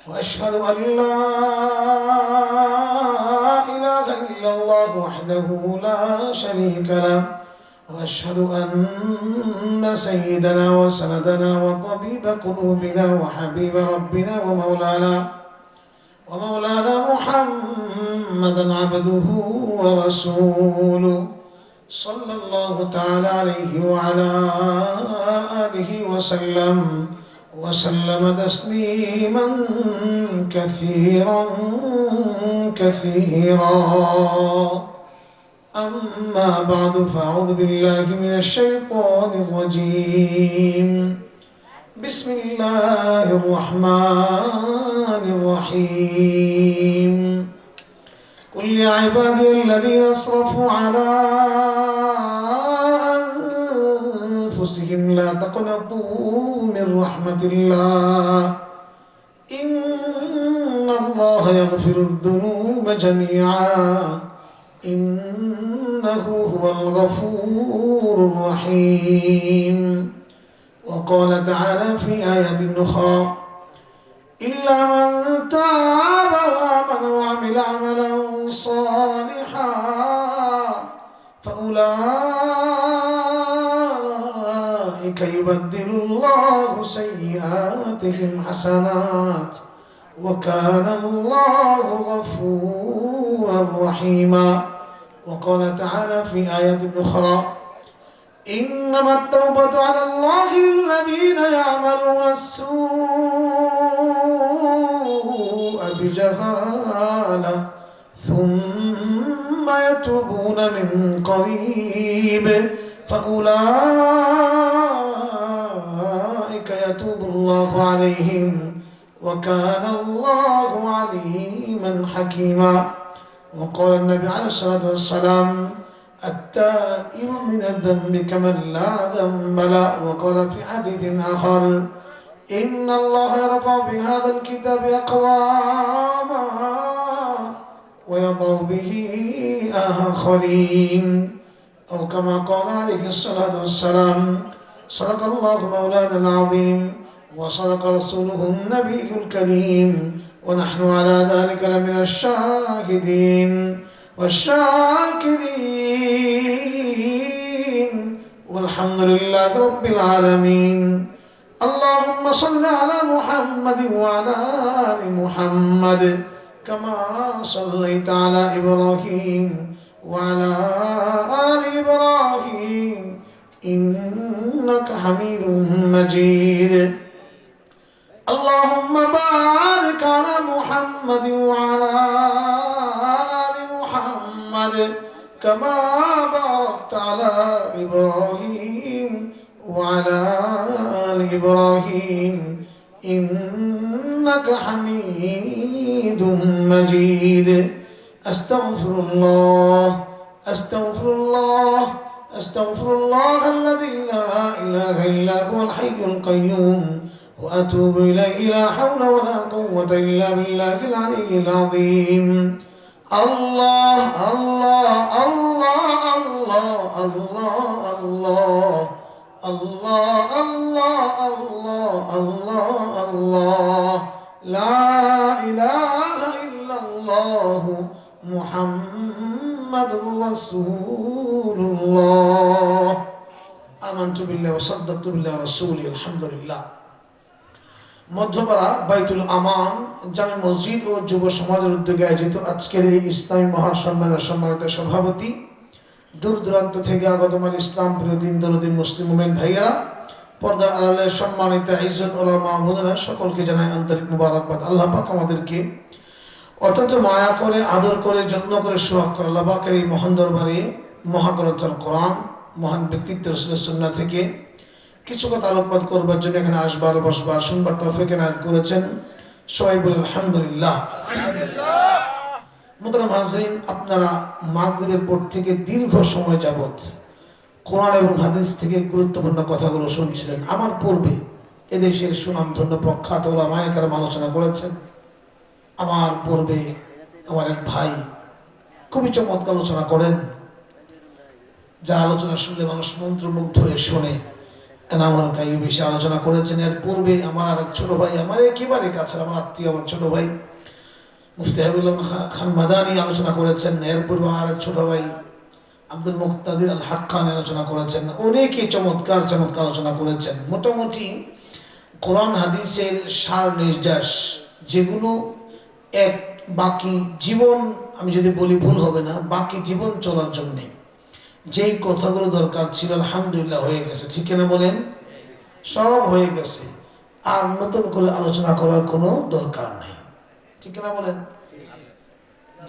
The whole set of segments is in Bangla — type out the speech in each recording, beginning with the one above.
وأشهد أن لا إله إلا الله وحده لا شريك له وأشهد أن سيدنا وسندنا وطبيب قلوبنا وحبيب ربنا ومولانا محمدا عبده ورسوله صلى الله تعالى عليه وعلى آله وسلم تسليما كثيرا أما بعد فأعوذ بالله من الشيطان الرجيم بسم الله الرحمن الرحيم قل يا عبادي الذين أسرفوا على أنفسهم لا تقنطوا من رحمة الله إن الله يغفر الذنوب جميعا إنه هو الغفور الرحيم وقال تعالى في آية أخرى إلا من تاب وآمن وعمل عملا صالحا فأولئك يبدل الله سيئاتهم حسنات وكان الله غفورا رحيما وقال تعالى في آية أخرى إنما التوبة على الله للذين يعملون السوء بجهالة ثم يتوبون من قريب فأولئك يتوب الله عليهم وكان الله عليما حكيما وقال النبي عليه الصلاة والسلام التائب من الذنب كمن لا ذنب له وقال في حديث آخر إن الله يرفع بهذا الكتاب أقواما ويضع به آخرين أو كما قال عليه الصلاة والسلام صدق الله مولانا العظيم وصدق رسوله النبي الكريم ونحن على ذلك لمن الشاهدين والشاكرين والحمد لله رب العالمين اللهم صل على محمد وعلى آل محمد كما صليت على إبراهيم وعلى آل إبراهيم إنك حميد مجيد اللهم بارك على محمد وعلى آل محمد كما باركت على إبراهيم وعلى آل إبراهيم إنك حميد مجيد أستغفر الله الذي لا إله إلا هو الحي القيوم وأتوب إليه لا حول ولا قوة إلا بالله العلي العظيم الله الله الله الله الله الله الله الله الله الله لا إله إلا الله محمد رسول الله آمنت بالله وصدقت بالله رسولي الحمد لله মধ্যপাড়া বাইতুল আমান জামে মসজিদ ও যুব সমাজের উদ্যোগে আয়োজিত আজকের এই ইসলামী মহাসম্মেলনের সম্মানিত সভাপতি দূর দূরান্ত থেকে আগত আমার ইসলাম প্রিয় দিন দরদি মুসলিম মুমিন ভাইয়েরা পর্দার আড়ালের সম্মানিত ইজ্জত ওলামা বোনেরা সকলকে জানাই আন্তরিক মুবারকবাদ। আল্লাহ পাক আমাদেরকে অত্যন্ত মায়া করে আদর করে যত্ন করে সোহাগ করে আল্লাহ পাকের এই মহান দরবারে মহাগ্রন্থ কোরআন মহান ব্যক্তিত্ব রাসূলের সুন্নাহ থেকে কিছু কথা আলোকপাত করবার জন্য এখানে আসবার বসবার শুনবার তৌফিক এনায়েত করেছেন। সবাই বলে আলহামদুলিল্লাহ। মুহতারাম হাজিরিন, আপনারা মাগরিবের পর থেকে দীর্ঘ সময় যাবত কোরআন এবং হাদিস থেকে গুরুত্বপূর্ণ কথাগুলো শুনছিলেন। আমার পূর্বে এদেশের সুনামধন্য প্রখ্যাত ওলামায়ে কেরাম আলোচনা করেছেন। আমার পূর্বে আমার এক ভাই খুবই চমৎকার আলোচনা করেন, যা আলোচনা শুনলে মানুষ মন্ত্রমুগ্ধ হয়ে শোনে। এনামুল কাইয়ুম বেশি আলোচনা করেছেন। এর পূর্বে আমার আরেক ছোট ভাই, আমার একেবারে কাছে আমার আত্মীয়, আমার ছোট ভাই মুফতি হাবিবুল্লাহ খান মাদানী আলোচনা করেছেন। এর পূর্বে আমার আরেক ছোট ভাই আব্দুল মুক্তাদির আল হাক্কানি আলোচনা করেছেন। অনেকেই চমৎকার চমৎকার আলোচনা করেছেন। মোটামুটি কোরআন হাদিসের সার নির্যাস যেগুলো এক বাকি জীবন, আমি যদি বলি ভুল হবে না, বাকি জীবন চলার জন্যে যেই কথাগুলো দরকার ছিল আলহামদুলিল্লাহ হয়ে গেছে। ঠিক কিনা বলেন? সব হয়ে গেছে, আর নতুন করে আলোচনা করার কোনো দরকার নাই। ঠিক কিনা বলেন?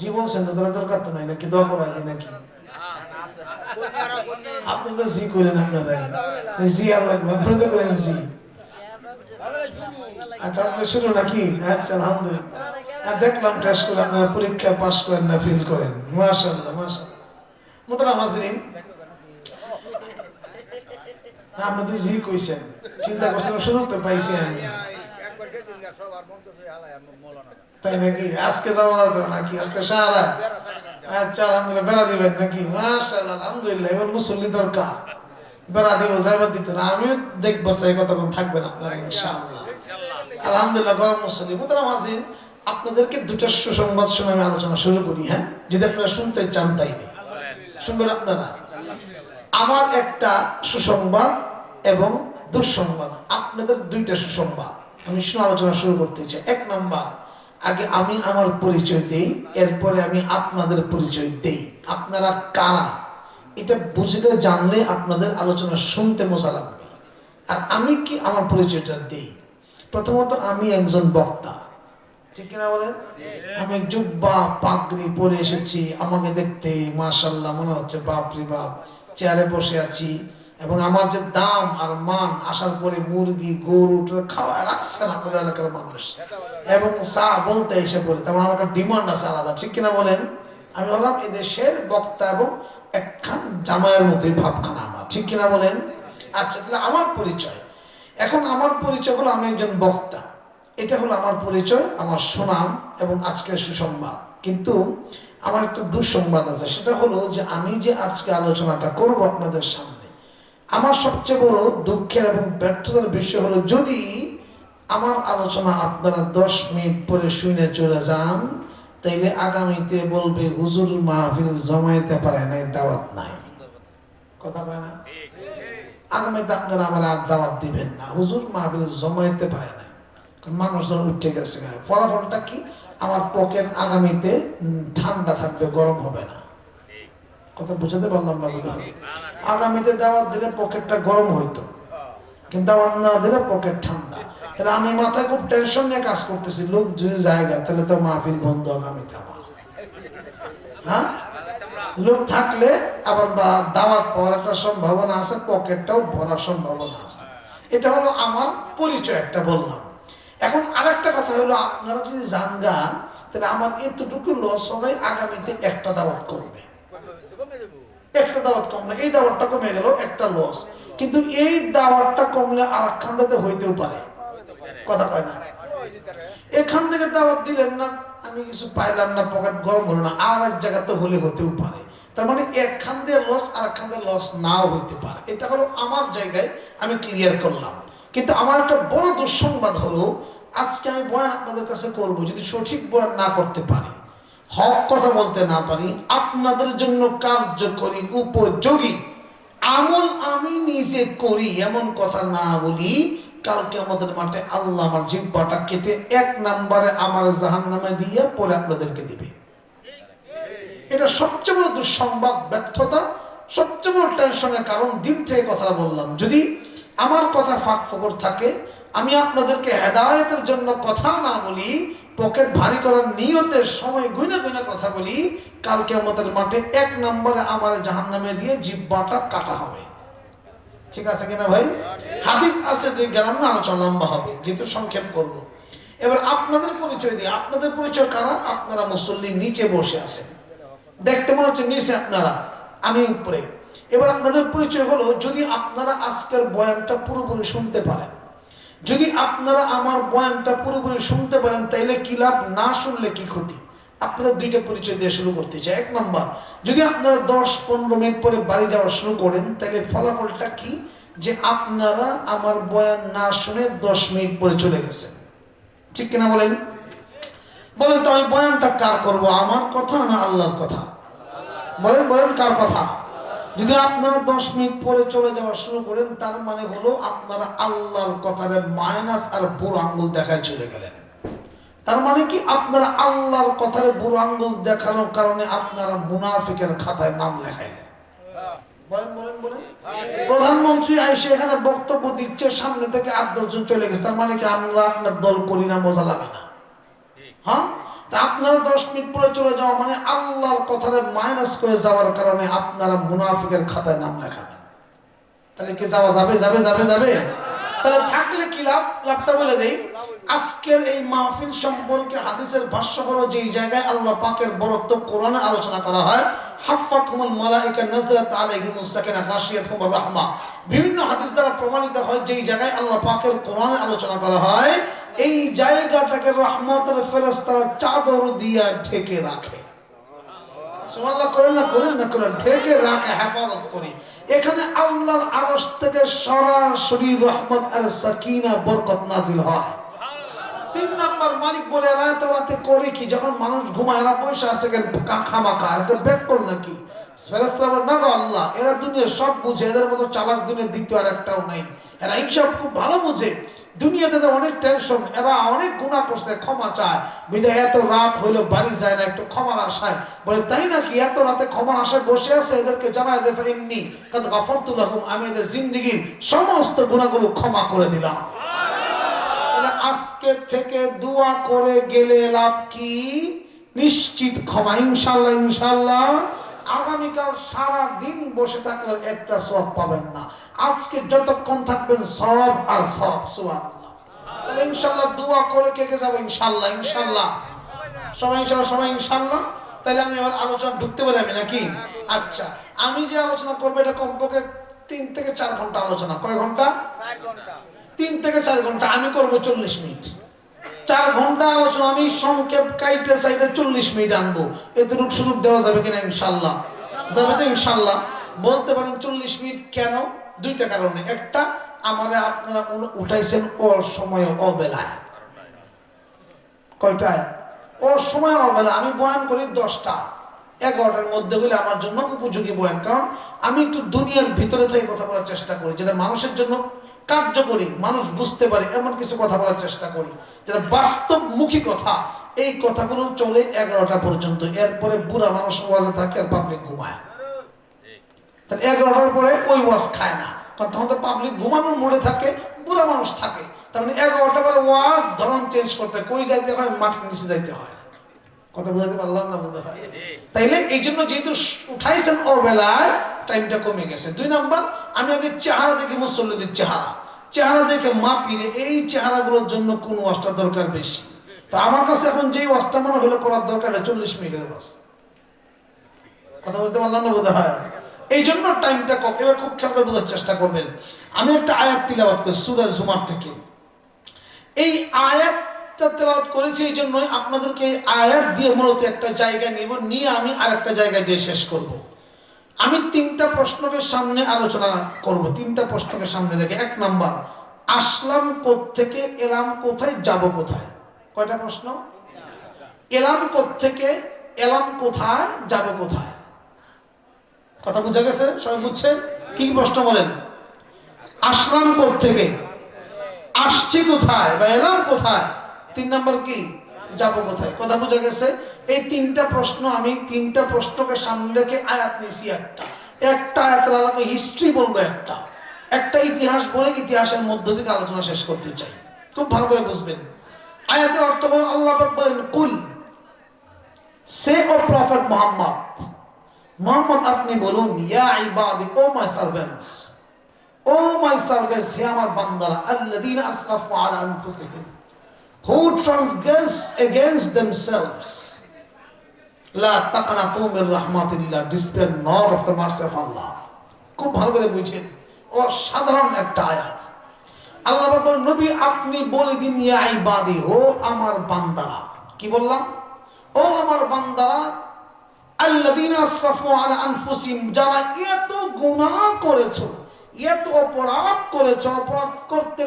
জীবন সেন্টার করার দরকার তো নাই, নাকি দোয়া করা যায় নাকি? আপনি তো জি করেন, আপনারা জি আর লাগবে, আপনি তো করেন জি। আচ্ছা আপনি শুরু নাকি? আচ্ছা আলহামদুলিল্লাহ। দেখলাম টেস্ট করে আপনারা পরীক্ষা পাস করেন না ফেল করেন, মাশাআল্লাহ মাশাআল্লাহ। মোহতারাম হাজিরিন, আপনি তো জি কইছেন, চিন্তা করছেন সুযোগ তো পাইছি আমি, তাই নাকি? আজকে যাওয়া যাবে নাকি? আজকে সারা আচ্ছা আলহামদুলিল্লাহ বেড়া দিবেন নাকি? মাশাআল্লাহ আলহামদুলিল্লাহ। এবার মুসল্লি দরকার, বেড়া দিব যাইবার দিতে না, আমিও দেখবার চাই কতক্ষণ থাকবেন আপনারা ইনশাআল্লাহ। আলহামদুলিল্লাহ গরম মুসল্লি। মোহতারাম হাজিরিন, আপনাদেরকে দুটো সুসংবাদ শুনে আমি আলোচনা শুরু করি। হ্যাঁ, যদি আপনারা শুনতে চান তাইলে শুনবেন আপনারা। আমার একটা সুসংবাদ এবং দুঃসংবাদ, আপনাদের দুইটা সুসংবাদ আমি আলোচনা শুরু করতে চাই। এক নাম্বার, আগে আমি আমার পরিচয় দেই, এরপরে আমি আপনাদের পরিচয় দেই। আপনারা কারা এটা বুঝলে জানলে আপনাদের আলোচনা শুনতে মজা লাগবে। আর আমি কি, আমার পরিচয়টা দেই। প্রথমত আমি একজন বক্তা, ঠিক কিনা বলেন? আমি জুব্বা পাগড়ি পরে এসেছি, আমাকে দেখতে মাশাআল্লাহ মনে হচ্ছে বাপরে বাপ, চেয়ারে বসে আছি, এবং আমার যে দাম আর মান, আসার পরে মুরগি গরু খাওয়া রাখছে না আমাদের এলাকার মানুষ, এবং চা বলতে এসে পড়ে, তেমন আমার একটা ডিমান্ড আছে আলাদা, ঠিক কিনা বলেন? আমি হলাম এদেশের বক্তা এবং একখান জামাইয়ের মধ্যে ভাবখানা আমার, ঠিক কিনা বলেন? আচ্ছা, তাহলে আমার পরিচয়। এখন আমার পরিচয় হলো আমি একজন বক্তা, এটা হলো আমার পরিচয়, আমার সুনাম এবং আজকের সুসংবাদ। কিন্তু আমার একটা দুঃসংবাদ আছে, সেটা হলো যে আমি যে আজকে আলোচনাটা করব আপনাদের সামনে, আমার সবচেয়ে বড় দুঃখের এবং ব্যর্থতার বিষয় হলো যদি আমার আলোচনা আপনারা 10 মিনিট পরে শুনে চলে যান, তাইলে আগামীতে বলবে হুজুর মাহফিল জমাইতে পারে নাই, দাওয়াত নাই। কথা পায় না? আগামীতে আপনারা আমার আর দাওয়াত দিবেন না, হুজুর মাহফিল জমাইতে পারে না, মানুষজন উঠে গেছে। ফলাফলটা কি? আমার পকেট আগামীতে ঠান্ডা থাকবে, গরম হবে না। কথা বুঝাতে পারলাম না? আগামীতে দাওয়াত দিলে পকেটটা গরম হইতো, কিন্তু দাওয়াত না দিলে পকেট ঠান্ডা। তাহলে আমি মাথায় খুব টেনশন নিয়ে কাজ করতেছি, লোক যদি জায়গা তাহলে তো মাহফিল বন্ধ আগামীতে আমার। হ্যাঁ, লোক থাকলে আবার দাওয়াত পাওয়ার একটা সম্ভাবনা আছে, পকেটটাও ভরার সম্ভাবনা আছে। এটা হলো আমার পরিচয় একটা বললাম। এখন আরেকটা কথা হলো, আপনারা যদি জানগা তাহলে আমার এতটুকু লস হবে, আগামীতে একটা দাওয়াত করবে, একটা দাওয়াত কমলে এই দাওয়াতটা কমে গেল, একটা লস। কিন্তু এই দাওয়াতটা কমলে আর একখান থেকে হইতেও পারে। কথা কয় না? এখান থেকে দাওয়াত দিলেন না, আমি কিছু পাইলাম না, পকেট গরম হলো না, আর এক জায়গাতে হলে হতেও পারে। তার মানে একখান দিয়ে লস আর একখান দিয়ে লস নাও হইতে পারে। এটা হলো আমার জায়গায় আমি ক্লিয়ার করলাম। কিন্তু আমার একটা বড় দুঃসংবাদ হলো, আজকে আমি বয়ান আপনাদের কাছে করব, যদি সঠিক বয়ান না করতে পারি, হক কথা বলতে না পারি, আপনাদের জন্য কার্যকরী উপযোগী আমল আমি নিজে করি এমন কথা না বলি, কালকে আমাদের মাঠে আল্লাহ আমার জিহ্বাটা কেটে 1 নম্বরে আমার জাহান্নামে দিয়ে পরে আপনাদেরকে দিবে। এটা সবচেয়ে বড় দুঃসংবাদ, ব্যর্থতা, সবচেয়ে বড় টেনশনের কারণ। দিন থেকে কথা বললাম, যদি আমার কথা ফাঁক ফোকর থাকে, আমি আপনাদেরকে হেদায়েতের জন্য কথা না বলি, পকেট ভারী করার নিয়তের সময় গুইনা গুইনা কথা বলি, কালকে আমাদের মাঠে 1 নম্বরে আমার জাহান্নামে দিয়ে জিহ্বাটা কাটা হবে। ঠিক আছে কিনা ভাই? হাদিস আছে, যে গেলাম না, আলোচনা লম্বা হবে, যেহেতু সংক্ষেপ করব। এবার আপনাদের পরিচয় দিই। আপনাদের পরিচয় কারা? আপনারা মুসল্লি নিচে বসে আছেন, দেখতে মনে হচ্ছে নিচে আপনারা, আমি উপরে। এবার আপনাদের পরিচয় হলো, যদি আপনারা আজকের বয়ানটা পুরোপুরি শুনতে পারেন, যদি আপনারা আমার বয়ানটা পুরোপুরি শুনতে পারেন, তাইলে কি লাভ, না শুনলে কি ক্ষতি। আপনারা দুইটা পরিচয় দিয়ে শুরু করতে চাই। 1 নম্বর, যদি আপনারা 10-15 মিনিট পরে বাড়ি যাওয়া শুরু করেন, তাহলে ফলাফলটা কি, যে আপনারা আমার বয়ান না শুনে 10 মিনিট পরে চলে গেছেন, ঠিক কিনা বলেন? বলেন তো আমি বয়ানটা কার করব, আমার কথা না আল্লাহর কথা? বলেন বলেন কার কথা? যদি আপনারা 10 মিনিট পরে চলে যাওয়া শুরু করেন, তার মানে হলো আপনারা আল্লাহর কথারে মাইনাস আর বুড়ো আঙ্গুল দেখায় চলে গেলেন। তার মানে কি, আপনারা আল্লাহর কথারে বুড়ো আঙ্গুল দেখানোর কারণে আপনারা মুনাফিকের খাতায় নাম লেখাইলেন। বলেন বলেন বলেন। প্রধানমন্ত্রী আইসে এখানে বক্তব্য দিচ্ছে, সামনে থেকে 8-10 জন চলে গেছে, তার মানে কি আমরা আপনার দল করি না, মজা লাগে না? হ্যাঁ, তা আপনারা 10 মিনিট পরে চলে যাওয়া মানে আল্লাহর কথারে মাইনাস করে যাওয়ার কারণে আপনারা মুনাফিকের খাতায় নাম লেখাবেন। তাহলে কি যাওয়া যাবে যাবে যাবে যাবে? তাহলে থাকলে কি লাভ? লাভটা বলে দেই। আজকের এই মাহফিল সম্পর্কে হাদিসের ভাষ্য হলো, যেই জায়গায় আল্লাহ পাকের বরত্ব কোরআনে আলোচনা করা হয়, হাফাতহুমুল মালায়েকা নাযরাত আলাইহিমুস সাকিনা গাশিয়াতহুমুর রাহমা, বিভিন্ন হাদিস দ্বারা প্রমাণিত হয় যেই জায়গায় আল্লাহ পাকের কোরআনে আলোচনা করা হয়, এই জায়গাটাকে রহমতের ফেরেশতারা চাদর দিয়ে ঢেকে রাখে। সুবহানাল্লাহ করেন না করেন না করেন, ঢেকে রাখে, হেফাজত করি। এখানে আল্লাহর আরশ থেকে সরাসরি রহমত আর সাকিনা বরকত নাজিল হয়। 3 নাম্বার মালিক বলে, এরা এত রাতে করে কি? যখন মানুষ ঘুমায় এরা পয়সা আছে কেন খামাখা, আর ব্যাক কর নাকি? ফেরেশতারা বলে, না গো আল্লাহ, এরা দুনিয়ার সব বুঝে, এদের মতো চালাক দুনিয়ার দ্বিতীয় আর একটাও নেই। এরা এইসব খুব ভালো বুঝে, দুনিয়াতে অনেক টেনশন, এরা অনেক গুনাহ করছে, ক্ষমা চায়, বিধায় এত রাত হইলো বাড়ি যায় না একটু ক্ষমার আশায়। বলে, তাই নাকি? এত রাতে ক্ষমার আশায় বসে আছে, এদেরকে জানায় দে ইন্নী কাদ গাফারতু লাহুম, আমি এদের জিন্দেগীর সমস্ত গুনাহগুলো ক্ষমা করে দিলাম। আজকে থেকে দোয়া করে গেলে লাভ কি? নিশ্চিত ক্ষমা, ইনশাআল্লাহ ইনশাআল্লাহ। আগামীকাল সারা দিন বসে থাকলে একটা সওয়াব পাবেন না, আজকে যতক্ষণ থাকবেন সওয়াব আর সওয়াব। সুবহানাল্লাহ। তাহলে ইনশাআল্লাহ দোয়া করে কে কে যাবে? ইনশাআল্লাহ ইনশাআল্লাহ, সবাই ইনশাআল্লাহ, সবাই ইনশাআল্লাহ। তাহলে আমি এবার আলোচনা ঢুকতে পারি আমি নাকি? আচ্ছা, আমি যে আলোচনা করবো এটা কমপক্ষে 3 থেকে 4 ঘন্টা আলোচনা। কয় ঘন্টা? 4 ঘন্টা। 3 থেকে 4 ঘন্টা, আমি করবো 40 মিনিট। 4 ঘন্টা আলোচনা আমি সংক্ষেপ কাইটে সাইডে 40 মিনিট আনবো। এতে সুযোগ দেওয়া যাবে কিনা? ইনশাআল্লাহ যাবে তো ইনশাআল্লাহ। বলতে পারেন 40 মিনিট কেন? 2টা কারণে। একটা, আমারে আপনারা উঠাইছেন ওর সময় অবেলায়। কয়টায়? ওর সময় অবেলা। আমি বয়ান করি 10টা 11টার মধ্যে হলে আমার জন্য উপযোগী বয়ান, কারণ আমি একটু দুনিয়ার ভিতরে থেকে কথা বলার চেষ্টা করি, যেটা মানুষের জন্য কার্যকরী, মানুষ বুঝতে পারে এমন কিছু কথা বলার চেষ্টা করি, যেটা বাস্তবমুখী কথা। এই কথাগুলো চলে 11টা পর্যন্ত, এরপরে বুড়া মানুষ ওয়াজে থাকে আর পাবলিক ঘুমায়। তাহলে 11টার পরে ওই ওয়াজ খায় না, কারণ তখন তো পাবলিক ঘুমানোর মোড়ে থাকে, বুড়া মানুষ থাকে। তার মানে 11টা পরে ওয়াজ ধরন চেঞ্জ করতে, কই যাইতে হয়? মাটির নিচে যাইতে হয়। কথা বুঝাতে পারলাম না? বোধ হয়। তাইলে এই জন্য যেহেতু উঠাইছেন অবেলায়, টাইমটা কমে গেছে। 2 নাম্বার, আমি আগে চেহারা দেখে মুসল্লিদের চেহারা দেখে মাপি, এই চেহারাগুলোর জন্য কোন ওয়াজটা দরকার বেশি। তো আমার কাছে এখন যেই ওয়াজটা মনে হলো করার দরকার 40 মিনিটের ওয়াজ। কথা বলতে পারলাম না? বোধ হয়। এই জন্য টাইমটা কম। এবার খুব খেয়াল করে বোঝার চেষ্টা করবেন। আমি একটা আয়াত তিলাওয়াত করি সূরা জুমার থেকে। এই আয়াত তেলাওয়াত করেছি এই জন্যই আপনাদেরকে আয়াত দিয়ে মূলত একটা জায়গা নিব, নিয়ে আমি আরেকটা জায়গায় দিয়ে শেষ করব। আমি 3টা প্রশ্নকে সামনে আলোচনা করব, 3টা প্রশ্নকে সামনে রেখে। 1 নাম্বার, আসলাম কোত্থেকে, এলাম কোথায়, যাব কোথায়? কয়টা প্রশ্ন? এলাম কোত্থেকে, এলাম কোথায়, যাব কোথায়? কথা বুঝা গেছে? সবাই বুঝছেন? কি প্রশ্ন বলেন? আসলাম কোত্থেকে, আসছি কোথায়, বা এলাম কোথায়? 3 নাম্বার কি, যাব কোথায়? কথা বুঝা গেছে? এই 3টা প্রশ্ন, আমি 3টা প্রশ্নকে সামনে রেখে আয়াত নিয়েছি। একটা আয়াতের আলোকে হিস্ট্রি বলবো, একটা ইতিহাস বলে ইতিহাসের মধ্য থেকে আলোচনা শেষ করতে চাই। খুব ভালো করে বুঝবেন। আয়াতের অর্থ হলো, আল্লাহ পাক বলেন, কুল, সে ও প্রফেট মুহাম্মদ, আপনি বলুন, ইয়া ইবাদি, ও মাই সার্ভেন্টস, ও মাই সার্ভেন্টস, হে আমার বান্দারা, আল্লাযীনা আসরাফু আলা আনফুসিহিম, who transgress against themselves, লা তাকনাতু Mir রাহমাতিল্লাহ, despair not of the mercy of Allah। খুব ভালো করে বুঝেন, অসাধারণ একটা আয়াত। আল্লাহ বলেন, নবী আপনি বলে দিন, ইয়া ইবাদি, ও আমার বান্দারা। কি বললাম? ও আমার বান্দারা, আল্লাযীনা আসরাফু আলা আনফুসিহিম, যারা এত গুনাহ করেছো, এত অপরাধ করেছ, অপরাধ করতে